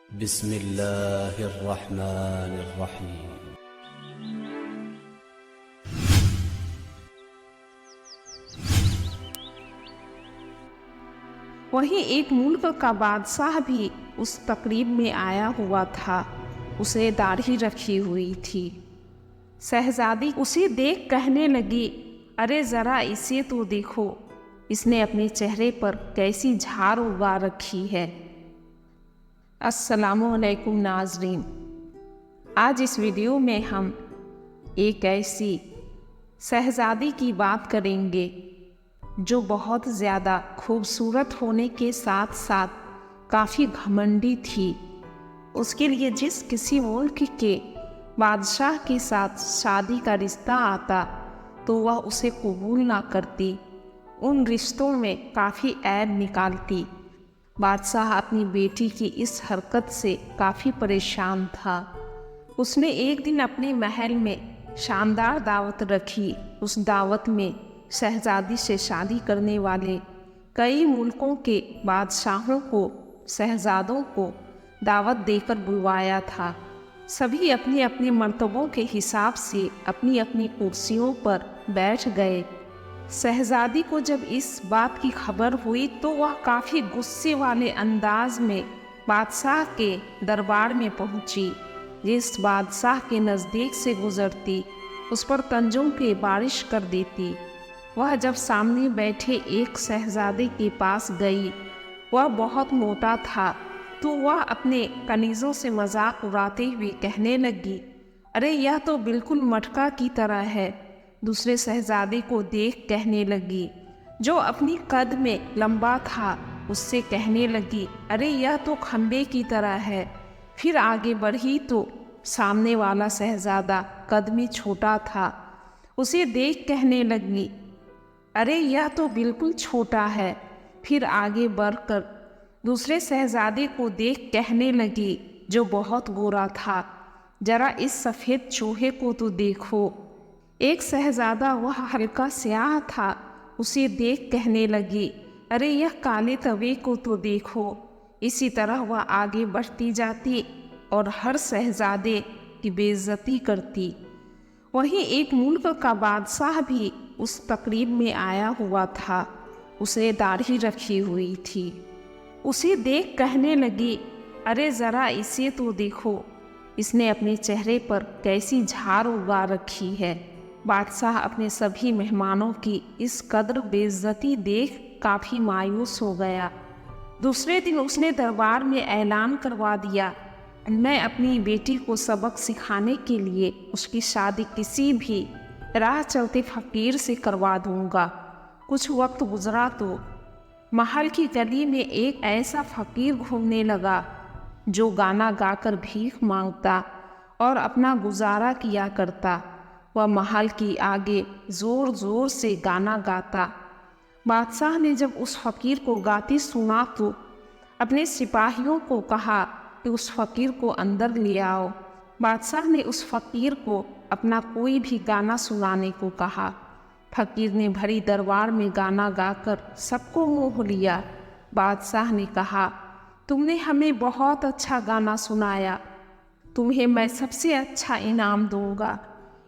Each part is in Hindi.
बिस्मिल्लाहिर्रहमानिर्रहीम। वहीं एक मुल्क का बादशाह भी उस तकरीब में आया हुआ था। उसे दाढ़ी रखी हुई थी। शहजादी उसे देख कहने लगी, अरे ज़रा इसे तो देखो, इसने अपने चेहरे पर कैसी झाड़ उगा रखी है। अस्सलामुअलैकुम नाज़रीन, आज इस वीडियो में हम एक ऐसी शहजादी की बात करेंगे जो बहुत ज़्यादा खूबसूरत होने के साथ साथ काफ़ी घमंडी थी। उसके लिए जिस किसी मुल्क के बादशाह के साथ शादी का रिश्ता आता तो वह उसे कबूल ना करती, उन रिश्तों में काफ़ी ऐब निकालती। बादशाह अपनी बेटी की इस हरकत से काफ़ी परेशान था। उसने एक दिन अपने महल में शानदार दावत रखी। उस दावत में शहजादी से शादी करने वाले कई मुल्कों के बादशाहों को, शहजादों को दावत देकर बुलवाया था। सभी अपने अपने मर्तबों के हिसाब से अपनी अपनी कुर्सियों पर बैठ गए। शहजादी को जब इस बात की खबर हुई तो वह काफ़ी गुस्से वाले अंदाज में बादशाह के दरबार में पहुंची। जिस बादशाह के नज़दीक से गुजरती उस पर तंजों की बारिश कर देती। वह जब सामने बैठे एक शहजादे के पास गई, वह बहुत मोटा था, तो वह अपने कनीज़ों से मजाक उड़ाते हुए कहने लगी, अरे यह तो बिल्कुल मटका की तरह है। दूसरे शहजादे को देख कहने लगी, जो अपनी कद में लंबा था, उससे कहने लगी, अरे यह तो खंबे की तरह है। फिर आगे बढ़ी तो सामने वाला शहजादा कद में छोटा था। उसे देख कहने लगी, अरे यह तो बिल्कुल छोटा है। फिर आगे बढ़कर दूसरे शहजादे को देख कहने लगी, जो बहुत गोरा था, जरा इस सफ़ेद चूहे को तो देखो। एक शहजादा, वह हल्का स्याह था, उसे देख कहने लगी, अरे यह काले तवे को तो देखो। इसी तरह वह आगे बढ़ती जाती और हर शहजादे की बेइज्जती करती। वहीं एक मुल्क का बादशाह भी उस तकरीब में आया हुआ था। उसे दाढ़ी रखी हुई थी। उसे देख कहने लगी, अरे ज़रा इसे तो देखो, इसने अपने चेहरे पर कैसी झाड़ उगा रखी है। बादशाह अपने सभी मेहमानों की इस कदर बेइज्जती देख काफ़ी मायूस हो गया। दूसरे दिन उसने दरबार में ऐलान करवा दिया, मैं अपनी बेटी को सबक सिखाने के लिए उसकी शादी किसी भी राह चलते फ़कीर से करवा दूंगा। कुछ वक्त गुजरा तो महल की गली में एक ऐसा फ़कीर घूमने लगा जो गाना गाकर भीख मांगता और अपना गुजारा किया करता। वह महल की आगे ज़ोर ज़ोर से गाना गाता। बादशाह ने जब उस फ़कीर को गाते सुना तो अपने सिपाहियों को कहा कि उस फ़कीर को अंदर ले आओ। बादशाह ने उस फ़कीर को अपना कोई भी गाना सुनाने को कहा। फ़कीर ने भरी दरबार में गाना गाकर सबको मोह लिया। बादशाह ने कहा, तुमने हमें बहुत अच्छा गाना सुनाया, तुम्हें मैं सबसे अच्छा इनाम दूंगा।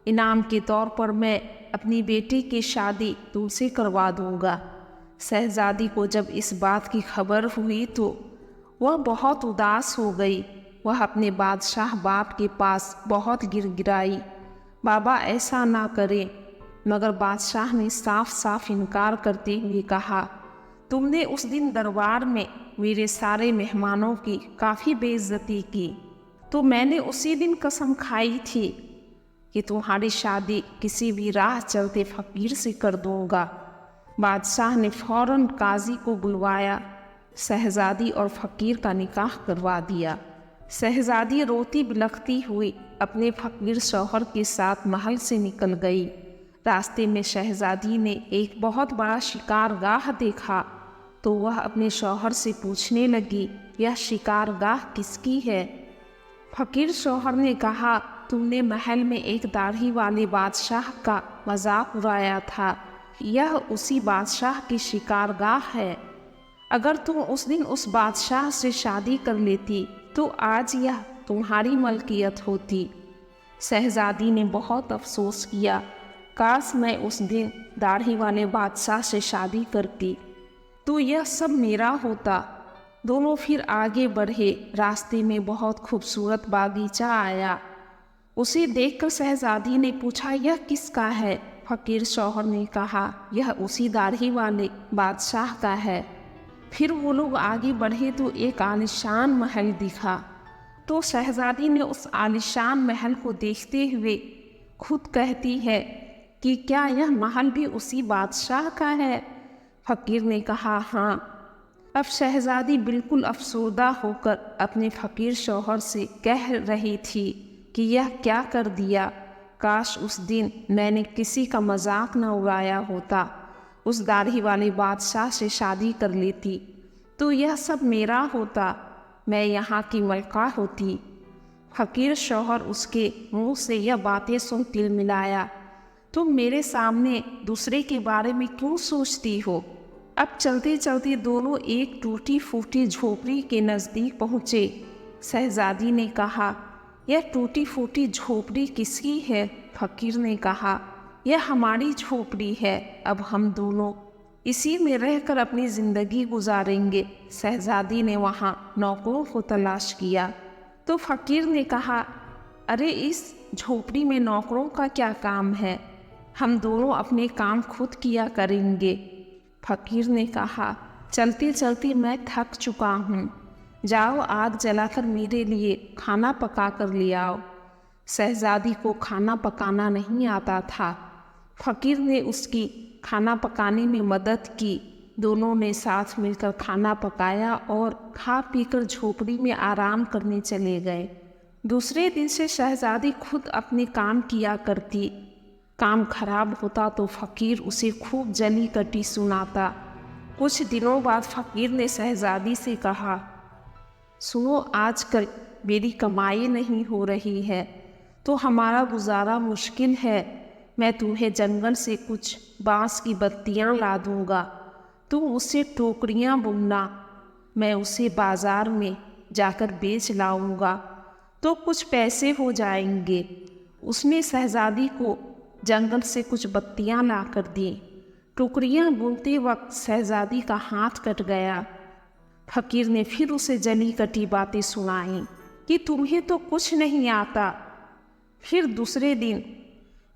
इनाम के तौर पर मैं अपनी बेटी की शादी तुमसे करवा दूंगा। शहजादी को जब इस बात की खबर हुई तो वह बहुत उदास हो गई। वह अपने बादशाह बाप के पास बहुत गिड़गिड़ाई, बाबा ऐसा ना करें। मगर बादशाह ने साफ साफ इनकार करते हुए कहा, तुमने उस दिन दरबार में मेरे सारे मेहमानों की काफ़ी बेइज्जती की, तो मैंने उसी दिन कसम खाई थी कि तुम्हारी शादी किसी भी राह चलते फ़कीर से कर दूंगा। बादशाह ने फ़ौरन काजी को बुलवाया। शहजादी और फ़कीर का निकाह करवा दिया। शहजादी रोती बिलखती हुई अपने फ़कीर शौहर के साथ महल से निकल गई। रास्ते में शहजादी ने एक बहुत बड़ा शिकारगाह देखा तो वह अपने शौहर से पूछने लगी, यह शिकारगाह किसकी है? फ़कीर शौहर ने कहा, तुमने महल में एक दाढ़ी वाले बादशाह का मजाक उड़ाया था, यह उसी बादशाह की शिकारगाह है। अगर तुम उस दिन उस बादशाह से शादी कर लेती तो आज यह तुम्हारी मलकियत होती। शहजादी ने बहुत अफसोस किया, काश मैं उस दिन दाढ़ी वाले बादशाह से शादी करती तो यह सब मेरा होता। दोनों फिर आगे बढ़े। रास्ते में बहुत खूबसूरत बागीचा आया। उसे देखकर शहजादी ने पूछा, यह किसका है? फकीर शौहर ने कहा, यह उसी दाढ़ी वाले बादशाह का है। फिर वो लोग आगे बढ़े तो एक आलीशान महल दिखा। तो शहजादी ने उस आलीशान महल को देखते हुए खुद कहती है कि क्या यह महल भी उसी बादशाह का है? फकीर ने कहा, हाँ। अब शहजादी बिल्कुल अफसरदा होकर अपने फकीर शौहर से कह रही थी कि यह क्या कर दिया, काश उस दिन मैंने किसी का मजाक न उड़ाया होता, उस दाढ़ी वाले बादशाह से शादी कर लेती तो यह सब मेरा होता, मैं यहाँ की मलका होती। फकीर शौहर उसके मुंह से यह बातें सुन तिलमिलाया, तुम मेरे सामने दूसरे के बारे में क्यों सोचती हो? अब चलते चलते दोनों एक टूटी फूटी झोपड़ी के नज़दीक पहुँचे। शहजादी ने कहा, यह टूटी फूटी झोपड़ी किसकी है? फकीर ने कहा, यह हमारी झोपड़ी है, अब हम दोनों इसी में रहकर अपनी ज़िंदगी गुजारेंगे। शहजादी ने वहाँ नौकरों को तलाश किया तो फकीर ने कहा, अरे इस झोपड़ी में नौकरों का क्या काम है, हम दोनों अपने काम खुद किया करेंगे। फकीर ने कहा, चलते चलते मैं थक चुका हूँ, जाओ आग जलाकर मेरे लिए खाना पका कर ले आओ। शहजादी को खाना पकाना नहीं आता था। फकीर ने उसकी खाना पकाने में मदद की। दोनों ने साथ मिलकर खाना पकाया और खा पीकर झोपड़ी में आराम करने चले गए। दूसरे दिन से शहजादी खुद अपने काम किया करती। काम खराब होता तो फकीर उसे खूब जली कटी सुनाता। कुछ दिनों बाद फकीर ने शहजादी से कहा, सुनो, आजकल मेरी कमाई नहीं हो रही है तो हमारा गुजारा मुश्किल है। मैं तुम्हें जंगल से कुछ बांस की बत्तियां ला दूंगा, तुम उससे टोकरियां बुनना, मैं उसे बाजार में जाकर बेच लाऊंगा तो कुछ पैसे हो जाएंगे। उसने शहजादी को जंगल से कुछ बत्तियां ला कर दी। टोकरियां बुनते वक्त शहजादी का हाथ कट गया। फकीर ने फिर उसे जली कटी बातें सुनाई कि तुम्हें तो कुछ नहीं आता। फिर दूसरे दिन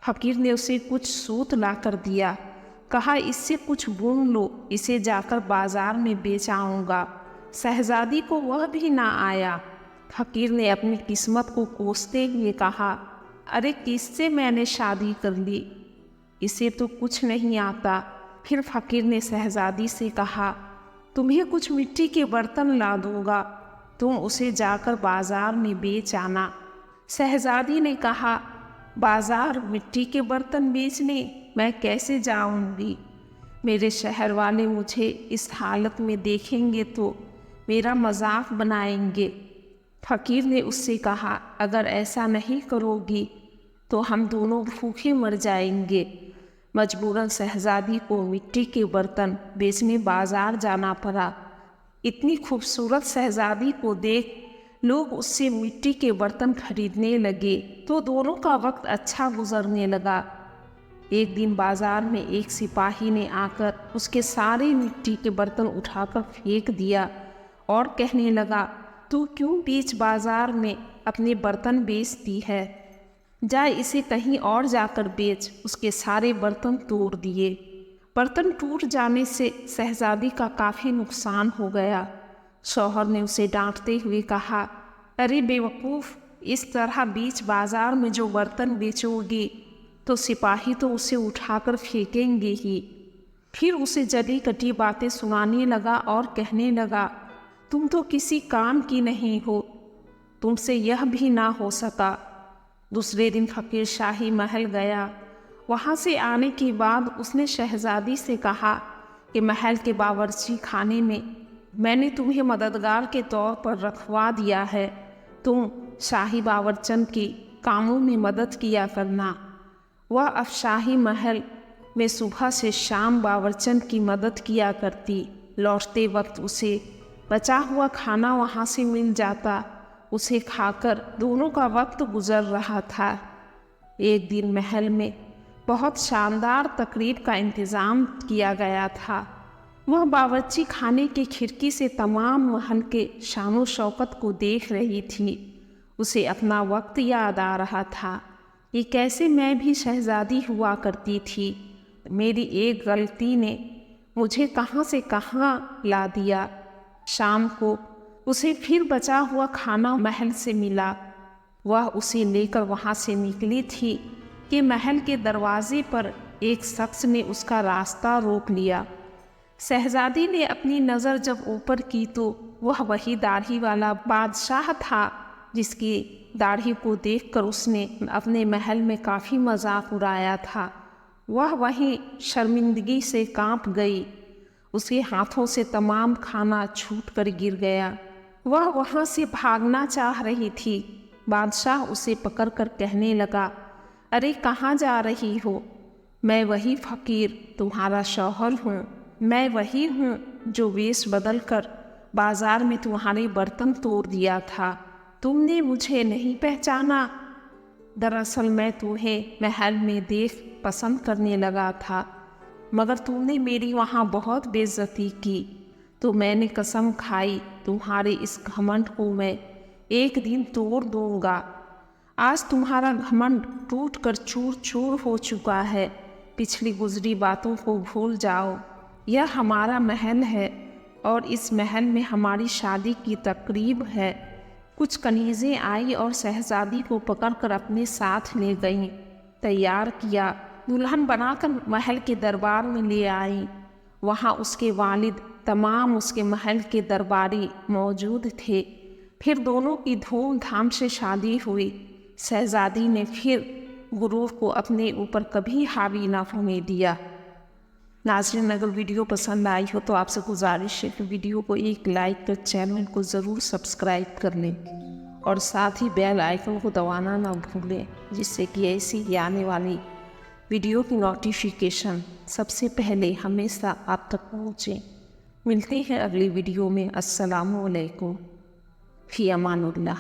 फकीर ने उसे कुछ सूत ला कर दिया, कहा इससे कुछ बुन लो, इसे जाकर बाजार में बेच आऊँगा। शहजादी को वह भी ना आया। फकीर ने अपनी किस्मत को कोसते हुए कहा, अरे किससे मैंने शादी कर ली, इसे तो कुछ नहीं आता। फिर फकीर ने शहजादी से कहा, तुम्हें कुछ मिट्टी के बर्तन ला दूंगा, तुम उसे जाकर बाजार में बेच आना। शहजादी ने कहा, बाजार मिट्टी के बर्तन बेचने मैं कैसे जाऊंगी? मेरे शहर वाले मुझे इस हालत में देखेंगे तो मेरा मजाक बनाएंगे। फकीर ने उससे कहा, अगर ऐसा नहीं करोगी तो हम दोनों भूखे मर जाएंगे। मजबूरन शहजादी को मिट्टी के बर्तन बेचने बाजार जाना पड़ा। इतनी खूबसूरत शहजादी को देख लोग उससे मिट्टी के बर्तन खरीदने लगे तो दोनों का वक्त अच्छा गुजरने लगा। एक दिन बाजार में एक सिपाही ने आकर उसके सारे मिट्टी के बर्तन उठाकर फेंक दिया और कहने लगा, तू क्यों बीच बाजार में अपने बर्तन बेचती है? जा इसे कहीं और जाकर बेच। उसके सारे बर्तन तोड़ दिए। बर्तन टूट जाने से शहजादी का काफ़ी नुकसान हो गया। शौहर ने उसे डांटते हुए कहा, अरे बेवकूफ़, इस तरह बीच बाजार में जो बर्तन बेचोगी तो सिपाही तो उसे उठाकर फेंकेंगे ही। फिर उसे जली कटी बातें सुनाने लगा और कहने लगा, तुम तो किसी काम की नहीं हो, तुमसे यह भी ना हो सका। दूसरे दिन फकीर शाही महल गया। वहाँ से आने के बाद उसने शहजादी से कहा कि महल के बावर्ची खाने में मैंने तुम्हें मददगार के तौर पर रखवा दिया है, तुम शाही बावर्चन के कामों में मदद किया करना। वह अब शाही महल में सुबह से शाम बावर्चन की मदद किया करती। लौटते वक्त उसे बचा हुआ खाना वहाँ से मिल जाता। उसे खाकर दोनों का वक्त गुजर रहा था। एक दिन महल में बहुत शानदार तकरीब का इंतज़ाम किया गया था। वह बावर्ची खाने की खिड़की से तमाम महल के शानो शौकत को देख रही थी। उसे अपना वक्त याद आ रहा था कि कैसे मैं भी शहज़ादी हुआ करती थी। मेरी एक गलती ने मुझे कहाँ से कहाँ ला दिया। शाम को उसे फिर बचा हुआ खाना महल से मिला। वह उसे लेकर वहाँ से निकली थी कि महल के दरवाजे पर एक शख्स ने उसका रास्ता रोक लिया। शहज़ादी ने अपनी नज़र जब ऊपर की तो वह वही दाढ़ी वाला बादशाह था जिसकी दाढ़ी को देखकर उसने अपने महल में काफ़ी मजाक उड़ाया था। वह वहीं शर्मिंदगी से कांप गई। उसके हाथों से तमाम खाना छूटकर गिर गया। वह वहाँ से भागना चाह रही थी। बादशाह उसे पकड़कर कहने लगा, अरे कहाँ जा रही हो? मैं वही फ़कीर तुम्हारा शौहर हूँ। मैं वही हूँ जो वेश बदल कर बाजार में तुम्हारे बर्तन तोड़ दिया था। तुमने मुझे नहीं पहचाना। दरअसल मैं तुम्हें महल में देख पसंद करने लगा था, मगर तुमने मेरी वहाँ बहुत बेइज्जती की। तो मैंने कसम खाई तुम्हारे इस घमंड को मैं एक दिन तोड़ दूंगा। आज तुम्हारा घमंड टूट कर चूर चूर हो चुका है। पिछली गुजरी बातों को भूल जाओ। यह हमारा महल है और इस महल में हमारी शादी की तकरीब है। कुछ कनीज़ें आई और शहज़ादी को पकड़कर अपने साथ ले गईं, तैयार किया, दुल्हन बनाकर महल के दरबार में ले आई। वहाँ उसके वालिद, तमाम उसके महल के दरबारी मौजूद थे। फिर दोनों की धूमधाम से शादी हुई। शहज़ादी ने फिर गुरूर को अपने ऊपर कभी हावी ना होने दिया। नाज़रीन, अगर वीडियो पसंद आई हो तो आपसे गुजारिश है कि वीडियो को एक लाइक कर चैनल को ज़रूर सब्सक्राइब कर लें और साथ ही बेल आइकन को दबाना ना भूलें, जिससे कि ऐसी ही आने वाली वीडियो की नोटिफिकेशन सबसे पहले हमेशा आप तक पहुँचे। मिलते हैं अगली वीडियो में। अस्सलामु अलैकुम, फ़ी अमानुल्लाह।